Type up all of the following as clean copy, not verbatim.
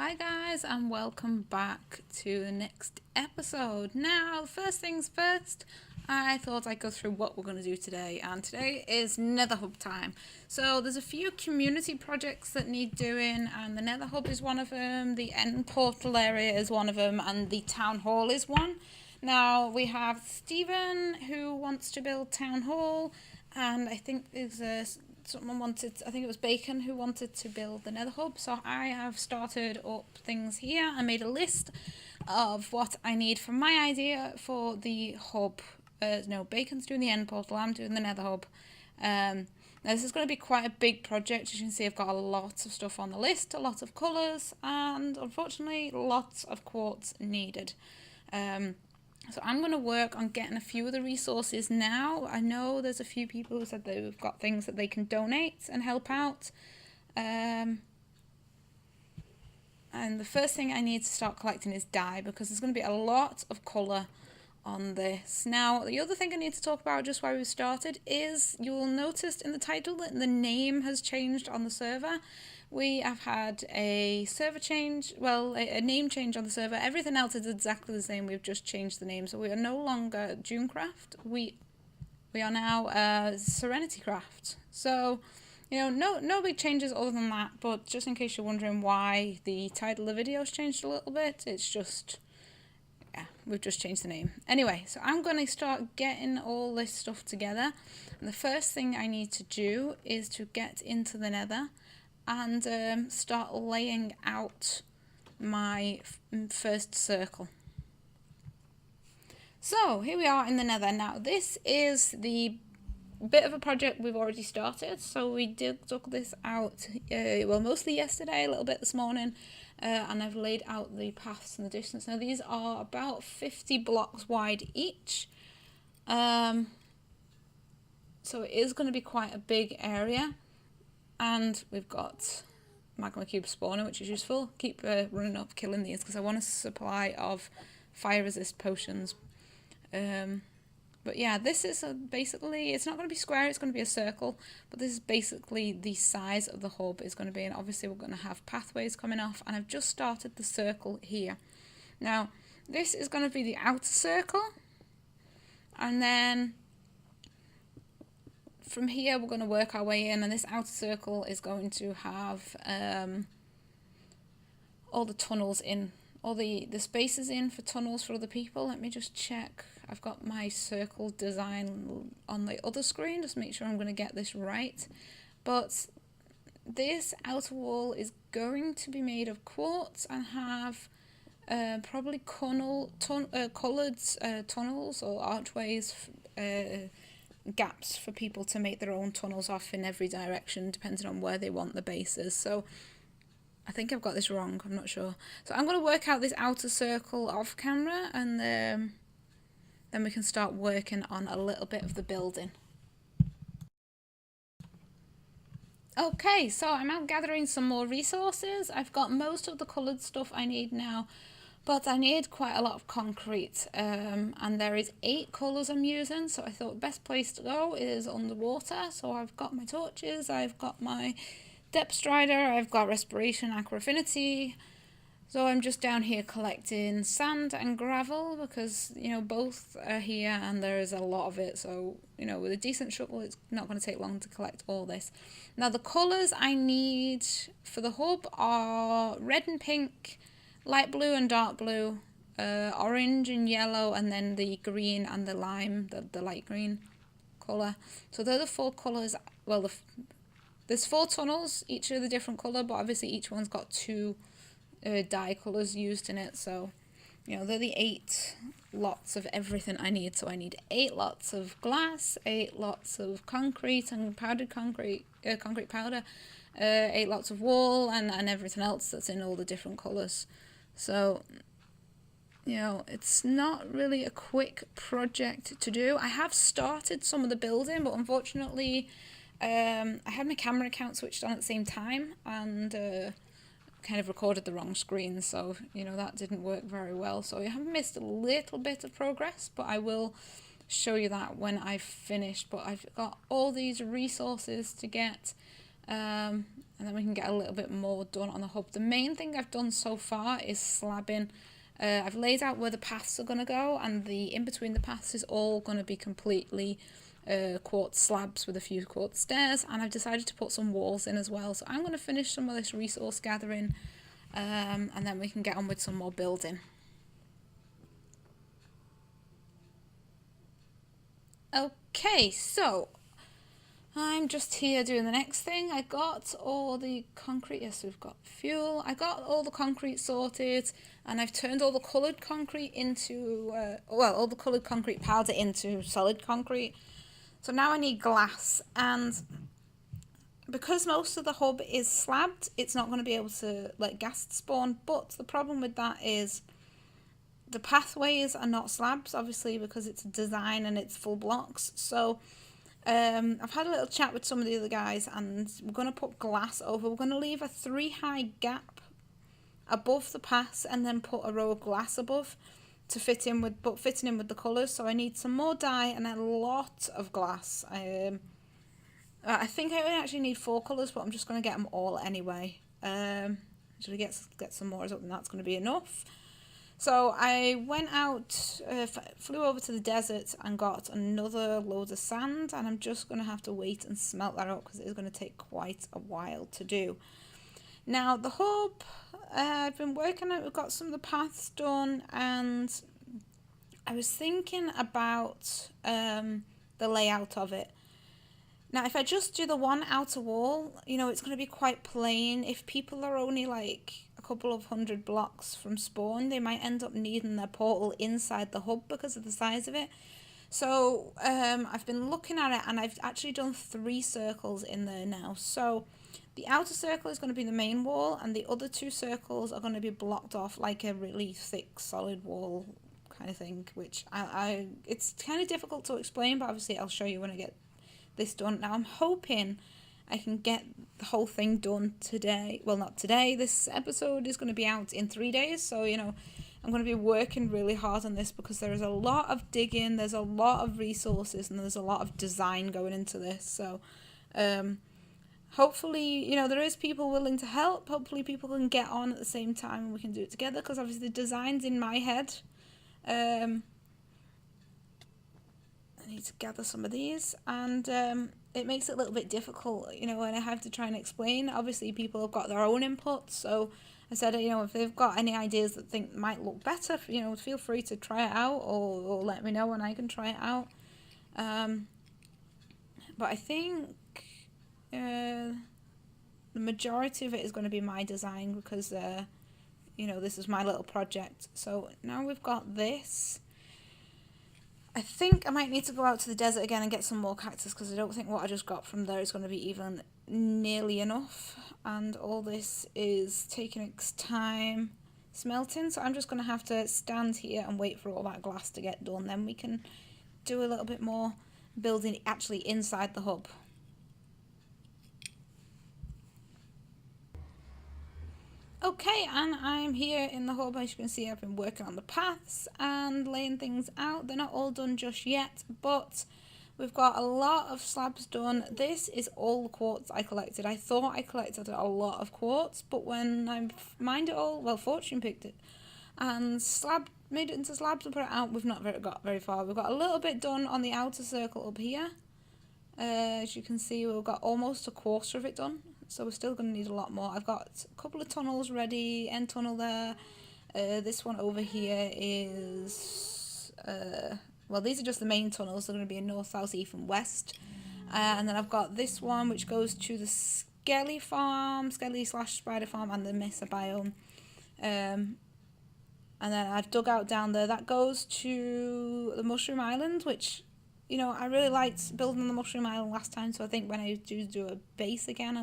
Hi guys, and welcome back to the next episode. Now, first things first, I thought I'd go through what we're going to do today, and today is Nether Hub time. So there's a few community projects that need doing, and the Nether Hub is one of them, the end portal area is one of them, and the town hall is one. Now we have Stephen who wants to build town hall, and I think there's someone wanted, I think it was Bacon who wanted to build the Nether Hub. So I have started up things here. I made a list of what I need for my idea for the hub. No, Bacon's doing the end portal, I'm doing the Nether Hub. Now this is going to be quite a big project. As you can see, I've got a lot of stuff on the list, a lot of colours, and unfortunately lots of quartz needed. So I'm going to work on getting a few of the resources now. I know there's a few people who said they've got things that they can donate and help out. And the first thing I need to start collecting is dye, because there's going to be a lot of colour on this. Now, the other thing I need to talk about just while we started is you will notice in the title that the name has changed on the server. We have had a server change, well, a name change on the server. Everything else is exactly the same. We've just changed the name. So we are no longer ZereneCraft. We are now ZereneCraft. So, you know, no big changes other than that. But just in case you're wondering why the title of the video has changed a little bit, it's just, yeah, we've just changed the name. Anyway, so I'm going to start getting all this stuff together. And the first thing I need to do is to get into the Nether and start laying out my first circle. So here we are in the Nether. Now this is the bit of a project we've already started. So we took this out, well, mostly yesterday, a little bit this morning, and I've laid out the paths and the distance. Now these are about 50 blocks wide each. So it is going to be quite a big area. And we've got magma cube spawner, which is useful. Keep running up killing these because I want a supply of fire resist potions. But yeah, this is basically, it's not going to be square, it's going to be a circle, but this is basically the size of the hub is going to be, and obviously we're going to have pathways coming off, and I've just started the circle here. Now this is going to be the outer circle, and then from here we're going to work our way in, and this outer circle is going to have all the tunnels in, all the spaces in for tunnels for other people. Let me just check. I've got my circle design on the other screen, just make sure I'm going to get this right. But this outer wall is going to be made of quartz and have probably coloured tunnels or archways, gaps for people to make their own tunnels off in every direction depending on where they want the bases. So I think I've got this wrong, I'm not sure. So I'm going to work out this outer circle off camera, and then we can start working on a little bit of the building. Okay, so I'm out gathering some more resources. I've got most of the coloured stuff I need now, but I need quite a lot of concrete, and there is 8 colours I'm using, so I thought the best place to go is underwater. So I've got my torches, I've got my depth strider, I've got respiration, aqua affinity. So I'm just down here collecting sand and gravel because, you know, both are here and there is a lot of it. So, you know, with a decent shovel, it's not going to take long to collect all this. Now the colours I need for the hub are red and pink, light blue and dark blue, orange and yellow, and then the green and the lime, the light green colour. So they're the 4 colours. Well, there's 4 tunnels, each of the different colour, but obviously each one's got 2 dye colours used in it. So, you know, they're the 8 lots of everything I need. So I need 8 lots of glass, 8 lots of concrete and powdered concrete, concrete powder, 8 lots of wool, and everything else that's in all the different colours. So, you know, it's not really a quick project to do. I have started some of the building, but unfortunately I had my camera account switched on at the same time, and kind of recorded the wrong screen, so, you know, that didn't work very well. So I have missed a little bit of progress, but I will show you that when I've finished. But I've got all these resources to get, and then we can get a little bit more done on the hub. The main thing I've done so far is slabbing. I've laid out where the paths are going to go, and the in between the paths is all going to be completely quartz slabs with a few quartz stairs, and I've decided to put some walls in as well. So I'm going to finish some of this resource gathering, and then we can get on with some more building. Okay, so I'm just here doing the next thing. I got all the concrete. Yes, we've got fuel. I got all the concrete sorted, and I've turned all the coloured concrete into, all the coloured concrete powder into solid concrete. So now I need glass, and because most of the hub is slabbed, it's not going to be able to let gas spawn. But the problem with that is the pathways are not slabs, obviously, because it's a design and it's full blocks. So I've had a little chat with some of the other guys, and we're going to put glass over. We're going to leave a 3-high gap above the paths and then put a row of glass above to fit in with, but fitting in with the colours. So I need some more dye and a lot of glass. I think I only actually need 4 colours, but I'm just going to get them all anyway. Should we get some more? And that's going to be enough. So I went out, flew over to the desert and got another load of sand, and I'm just going to have to wait and smelt that out because it is going to take quite a while to do. Now the hub, I've been working on it, we've got some of the paths done, and I was thinking about the layout of it. Now if I just do the one outer wall, you know, it's going to be quite plain. If people are only like a couple of 100 blocks from spawn, they might end up needing their portal inside the hub because of the size of it. So I've been looking at it, and I've actually done 3 circles in there now. So the outer circle is going to be the main wall, and the other 2 circles are going to be blocked off like a really thick solid wall kind of thing, which it's kind of difficult to explain, but obviously I'll show you when I get this done. Now I'm hoping I can get the whole thing done today. Well, not today. This episode is going to be out in 3 days, so you know I'm going to be working really hard on this because there is a lot of digging, there's a lot of resources, and there's a lot of design going into this. So hopefully, you know, there is people willing to help. Hopefully people can get on at the same time and we can do it together, because obviously the design's in my head. I need to gather some of these, and it makes it a little bit difficult, you know, when I have to try and explain. Obviously people have got their own inputs, so I said, you know, if they've got any ideas that think might look better, you know, feel free to try it out, or let me know and I can try it out. But I think the majority of it is going to be my design, because you know, this is my little project. So now we've got this. I think I might need to go out to the desert again and get some more cactus, because I don't think what I just got from there is going to be even nearly enough. And all this is taking its time smelting, so I'm just going to have to stand here and wait for all that glass to get done. Then we can do a little bit more building actually inside the hub. Okay, and I'm here in the hub. As you can see, I've been working on the paths and laying things out. They're not all done just yet, but we've got a lot of slabs done. This is all the quartz I collected. I thought I collected a lot of quartz, but when I mined it all, well, Fortune picked it and made it into slabs and put it out. We've not got very far. We've got a little bit done on the outer circle up here. As you can see, we've got almost a quarter of it done. So we're still going to need a lot more. I've got a couple of tunnels ready, end tunnel there. This one over here is, well, these are just the main tunnels. They're going to be in north, south, east and west. And then I've got this one which goes to the Skelly farm, Skelly/spider farm, and the Mesa biome. And then I've dug out down there. That goes to the Mushroom Island, which, you know, I really liked building the Mushroom Island last time, so I think when I do a base again,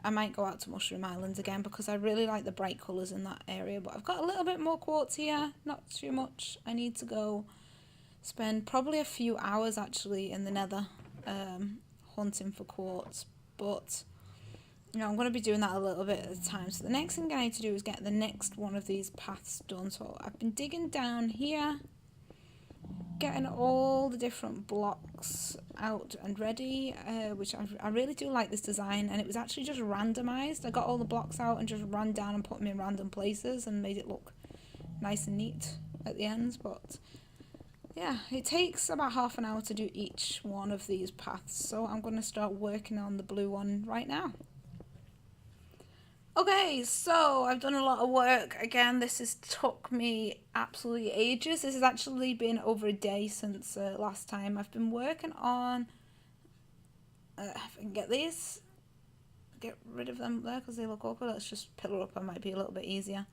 I might go out to Mushroom Islands again, because I really like the bright colours in that area. But I've got a little bit more quartz here, not too much. I need to go spend probably a few hours actually in the Nether hunting for quartz, but you know, I'm going to be doing that a little bit at a time. So the next thing I need to do is get the next one of these paths done. So I've been digging down here. getting all the different blocks out and ready, which I really do like this design, and it was actually just randomized. I got all the blocks out and just ran down and put them in random places and made it look nice and neat at the ends. But yeah, it takes about half an hour to do each one of these paths, so I'm going to start working on the blue one right now. Okay, so I've done a lot of work. Again, this has took me absolutely ages. This has actually been over a day since last time. I've been working on, if I can get these, get rid of them there because they look awkward. Let's just pillar up, it might be a little bit easier.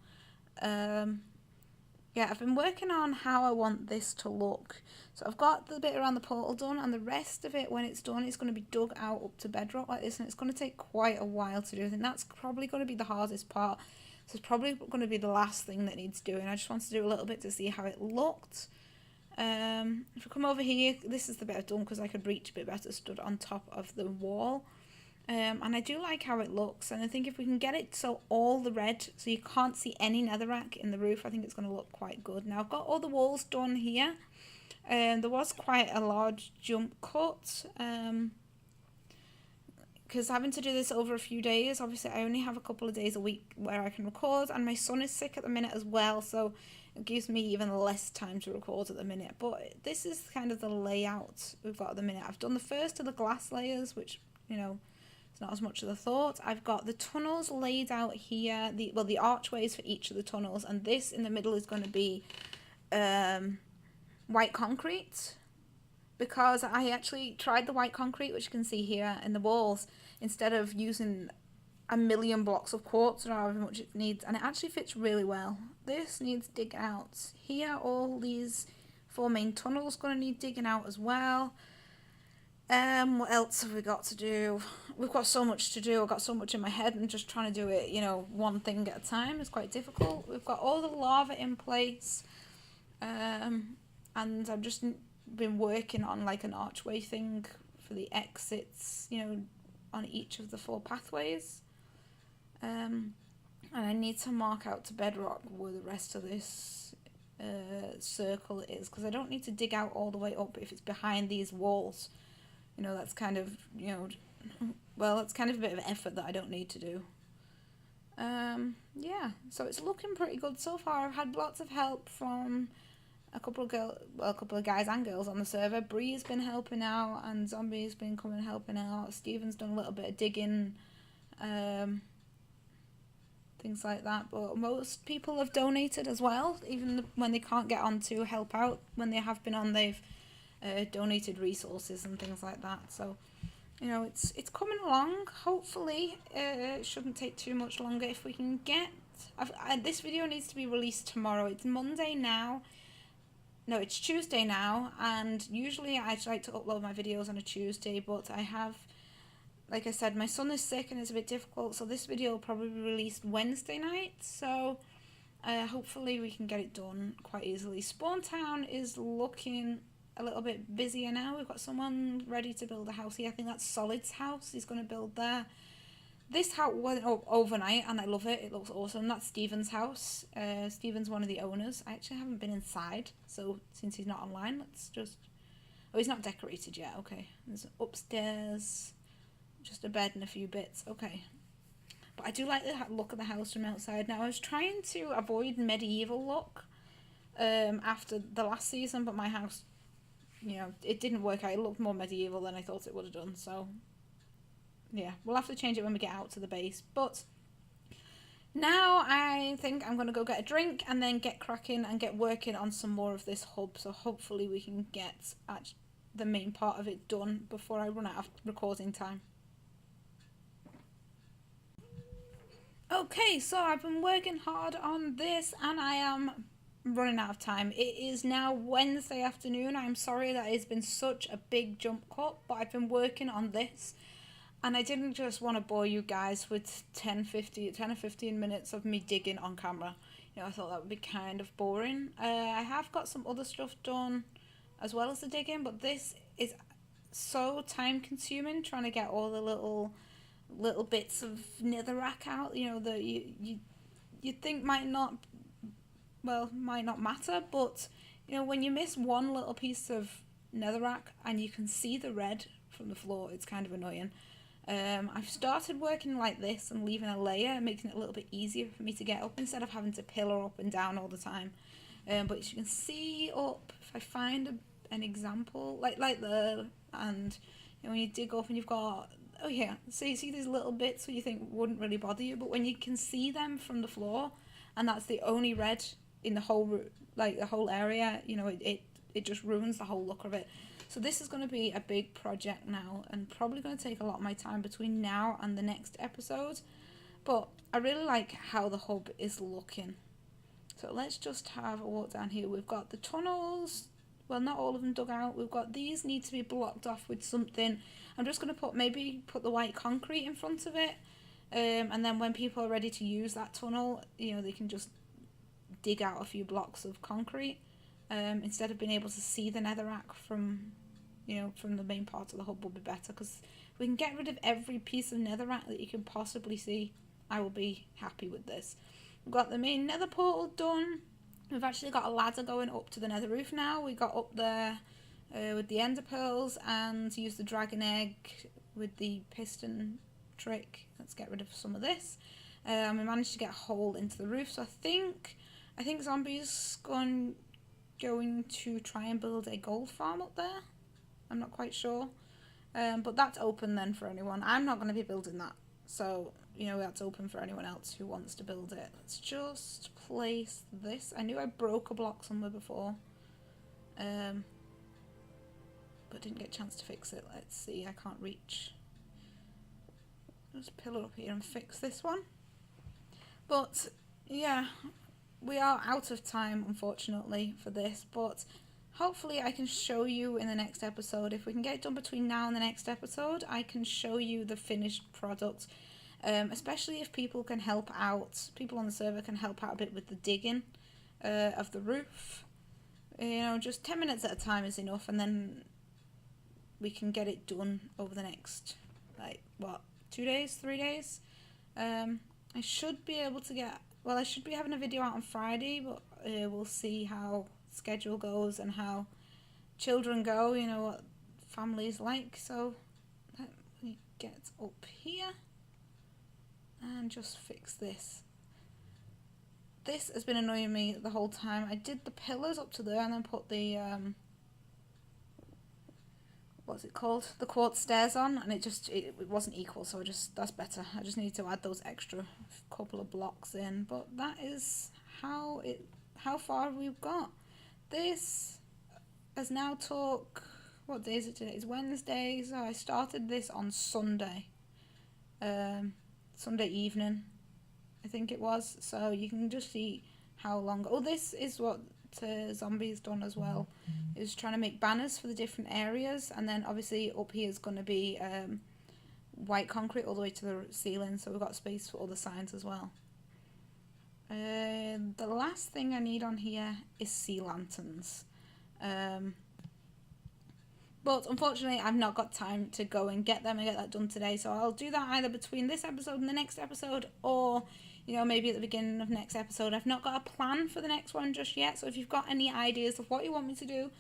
Yeah, I've been working on how I want this to look. So I've got the bit around the portal done, and the rest of it, when it's done, it's going to be dug out up to bedrock like this, and it's going to take quite a while to do. I think that's probably going to be the hardest part. So it's probably going to be the last thing that needs doing. I just wanted to do a little bit to see how it looked. If we come over here, this is the bit I've done because I could reach a bit better stood on top of the wall. And I do like how it looks, and I think if we can get it so all the red, so you can't see any netherrack in the roof, I think it's going to look quite good. Now I've got all the walls done here, and there was quite a large jump cut, because having to do this over a few days, obviously I only have a couple of days a week where I can record, and my son is sick at the minute as well, so it gives me even less time to record at the minute. But this is kind of the layout we've got at the minute. I've done the first of the glass layers, which, you know, not as much as I thought. I've got the tunnels laid out here, the archways for each of the tunnels, and this in the middle is going to be white concrete, because I actually tried the white concrete, which you can see here in the walls, instead of using a million blocks of quartz or however much it needs, and it actually fits really well. This needs digging out here. All these 4 main tunnels going to need digging out as well. What else have we got to do? We've got so much to do. I've got so much in my head, and just trying to do it, you know, one thing at a time is quite difficult. We've got all the lava in place, and I've just been working on like an archway thing for the exits, you know, on each of the 4 pathways. And I need to mark out to bedrock where the rest of this circle is, because I don't need to dig out all the way up if it's behind these walls. You know, that's kind of, you know, well, it's kind of a bit of effort that I don't need to do. Yeah, so it's looking pretty good so far. I've had lots of help from a couple of guys and girls on the server. Bree's been helping out, and Zombie's been coming helping out. Steven's done a little bit of digging, things like that. But most people have donated as well, even when they can't get on to help out. When they have been on, they've donated resources and things like that. So, you know, it's coming along. Hopefully it shouldn't take too much longer if we can get this video needs to be released tomorrow. It's Monday now. No, it's Tuesday now, and usually I like to upload my videos on a Tuesday, but I have, like I said, my son is sick and it's a bit difficult, so this video will probably be released Wednesday night. So hopefully we can get it done quite easily. Spawn Town is looking a little bit busier now. We've got someone ready to build a house here. I think that's Solid's house he's going to build there. This house went up overnight and I love it. It looks awesome. That's Steven's house. Steven's one of the owners. I actually haven't been inside, so since he's not online, let's just... Oh, he's not decorated yet. Okay. There's upstairs, just a bed and a few bits. Okay. But I do like the look of the house from outside. Now, I was trying to avoid medieval look after the last season, but my house, you know, it didn't work out. It looked more medieval than I thought it would have done, so yeah, we'll have to change it when we get out to the base. But now I think I'm going to go get a drink and then get cracking and get working on some more of this hub, so hopefully we can get at the main part of it done before I run out of recording time. Okay, so I've been working hard on this and I am running out of time. It is now Wednesday afternoon. I'm sorry that it's been such a big jump cut, but I've been working on this and I didn't just want to bore you guys with 10 or 15 minutes of me digging on camera. You know, I thought that would be kind of boring. I have got some other stuff done as well as the digging, but this is so time consuming trying to get all the little bits of netherrack out, you know, that you think might not matter, but you know, when you miss one little piece of netherrack and you can see the red from the floor, it's kind of annoying. I've started working like this and leaving a layer, making it a little bit easier for me to get up instead of having to pillar up and down all the time. But as you can see up, if I find an example, like the, and you know, when you dig up and you've got, oh yeah, so you see these little bits that you think wouldn't really bother you, but when you can see them from the floor, and that's the only red in the whole, like the whole area, you know, it just ruins the whole look of it. So this is going to be a big project now, and probably going to take a lot of my time between now and the next episode. But I really like how the hub is looking. So let's just have a walk down here. We've got the tunnels. Well, not all of them dug out. We've got these need to be blocked off with something. I'm just going to maybe put the white concrete in front of it. And then when people are ready to use that tunnel, you know, they can just dig out a few blocks of concrete. Instead of being able to see the netherrack from, you know, from the main part of the hub will be better, because we can get rid of every piece of netherrack that you can possibly see. I will be happy with this. We've got the main nether portal done. We've actually got a ladder going up to the nether roof now. We got up there with the ender pearls and used the dragon egg with the piston trick. Let's get rid of some of this. We managed to get a hole into the roof, so I think Zombie's going to try and build a gold farm up there. I'm not quite sure, but that's open then for anyone. I'm not going to be building that, so you know, that's open for anyone else who wants to build it. Let's just place this. I knew I broke a block somewhere before, but didn't get a chance to fix it. Let's see, I can't reach. Just pillar up here and fix this one. But yeah, we are out of time, unfortunately, for this, but hopefully I can show you in the next episode. If we can get it done between now and the next episode, I can show you the finished product, especially if people can help out, people on the server can help out a bit with the digging of the roof. You know, just 10 minutes at a time is enough, and then we can get it done over the next, like, what, 2 days, 3 days? I should be able to get, well, I should be having a video out on Friday, but we'll see how schedule goes and how children go, you know, what families like. So let me get up here and just fix this. This has been annoying me the whole time. I did the pillars up to there and then put the what's it called, the quartz stairs on, and it wasn't equal, so that's better. I just need to add those extra couple of blocks in, but that is how far we've got. This has now took, what day is it today? It's Wednesday, so I started this on Sunday, Sunday evening, I think it was. So you can just see how long. Oh, this is what Zombie's done as well. Is trying to make banners for the different areas, and then obviously up here is going to be white concrete all the way to the ceiling, so we've got space for all the signs as well. The last thing I need on here is sea lanterns, but unfortunately I've not got time to go and get them and get that done today, so I'll do that either between this episode and the next episode, or you know, maybe at the beginning of next episode. I've not got a plan for the next one just yet, so if you've got any ideas of what you want me to do,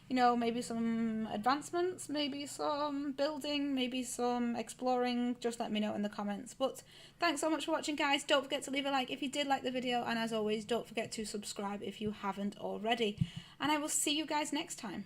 you know, maybe some advancements, maybe some building, maybe some exploring, just let me know in the comments. But thanks so much for watching, guys. Don't forget to leave a like if you did like the video, and as always, don't forget to subscribe if you haven't already. And I will see you guys next time.